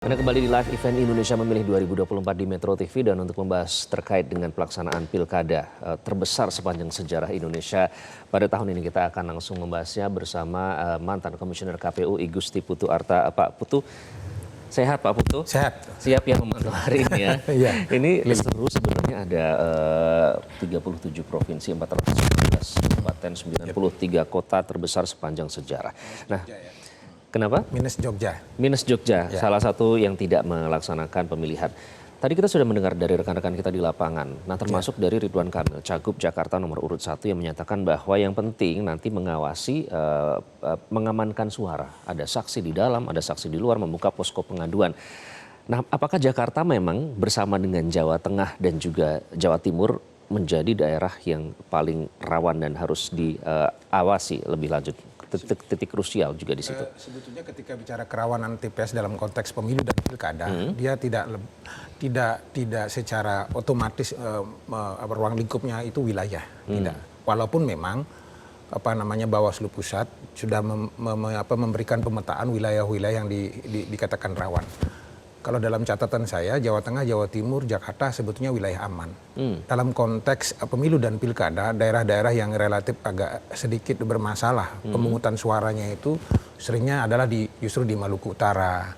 Anda kembali di live event Indonesia Memilih 2024 di Metro TV, dan untuk membahas terkait dengan pelaksanaan pilkada terbesar sepanjang sejarah Indonesia pada tahun ini, kita akan langsung membahasnya bersama mantan Komisioner KPU I Gusti Putu Arta. Pak Putu, sehat Pak Putu? Sehat. Siap ya memantau hari ini ya? Iya. Ini seru sebenarnya, ada 37 provinsi, 419 kabupaten, 93 kota terbesar sepanjang sejarah. Nah, kenapa? Minus Jogja. Minus Jogja, Ya. salah satu yang tidak melaksanakan pemilihan. Tadi kita sudah mendengar dari rekan-rekan kita di lapangan, nah termasuk dari Ridwan Kamil, Cagup Jakarta nomor urut 1, yang menyatakan bahwa yang penting nanti mengawasi, mengamankan suara. Ada saksi di dalam, ada saksi di luar, membuka posko pengaduan. Nah, apakah Jakarta memang bersama dengan Jawa Tengah dan juga Jawa Timur menjadi daerah yang paling rawan dan harus diawasi lebih lanjut? Titik krusial juga di situ. Sebetulnya ketika bicara kerawanan TPS dalam konteks pemilu dan pilkada, dia tidak secara otomatis ruang lingkupnya itu wilayah, tidak. Walaupun memang Bawaslu Pusat sudah memberikan pemetaan wilayah-wilayah yang dikatakan rawan. Kalau dalam catatan saya, Jawa Tengah, Jawa Timur, Jakarta sebetulnya wilayah aman. Dalam konteks pemilu dan pilkada, daerah-daerah yang relatif agak sedikit bermasalah, pemungutan suaranya itu seringnya adalah justru di Maluku Utara.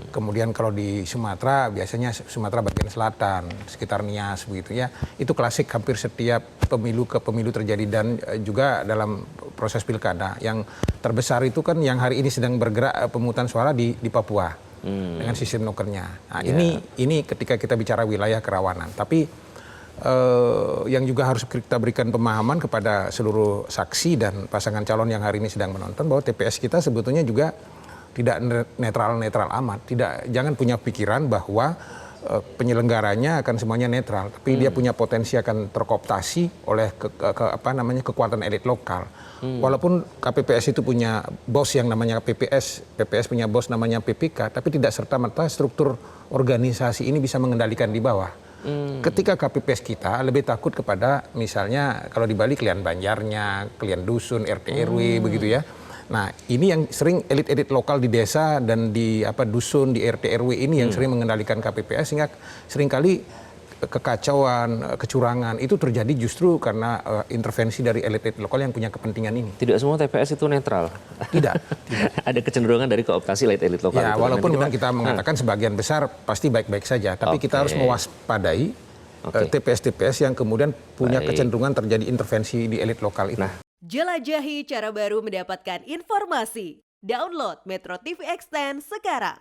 Kemudian kalau di Sumatera, biasanya Sumatera bagian selatan, sekitar Nias begitu ya. Itu klasik hampir setiap pemilu ke pemilu terjadi, dan juga dalam proses pilkada. Yang terbesar itu kan yang hari ini sedang bergerak pemungutan suara di Papua. Dengan sistem nukernya. Nah, ini ketika kita bicara wilayah kerawanan. Tapi yang juga harus kita berikan pemahaman kepada seluruh saksi dan pasangan calon yang hari ini sedang menonton, bahwa TPS kita sebetulnya juga tidak netral-netral amat. Jangan punya pikiran bahwa penyelenggaranya akan semuanya netral, tapi dia punya potensi akan terkooptasi oleh kekuatan elit lokal. Walaupun KPPS itu punya bos yang namanya PPS punya bos namanya PPK, tapi tidak serta-merta struktur organisasi ini bisa mengendalikan di bawah. Ketika KPPS kita lebih takut kepada, misalnya kalau di Bali klien Banjarnya, klien dusun, RT RW begitu ya. Nah, ini yang sering elit-elit lokal di desa dan di dusun, di RT RW ini yang sering mengendalikan KPPS, sehingga seringkali kekacauan, kecurangan itu terjadi justru karena intervensi dari elit-elit lokal yang punya kepentingan ini. Tidak semua TPS itu netral. Tidak. Ada kecenderungan dari kooptasi elit lokal. Ya, walaupun memang kita mengatakan sebagian besar pasti baik-baik saja, tapi kita harus mewaspadai TPS-TPS yang kemudian punya kecenderungan terjadi intervensi di elit lokal itu. Jelajahi cara baru mendapatkan informasi. Download Metro TV Extend sekarang.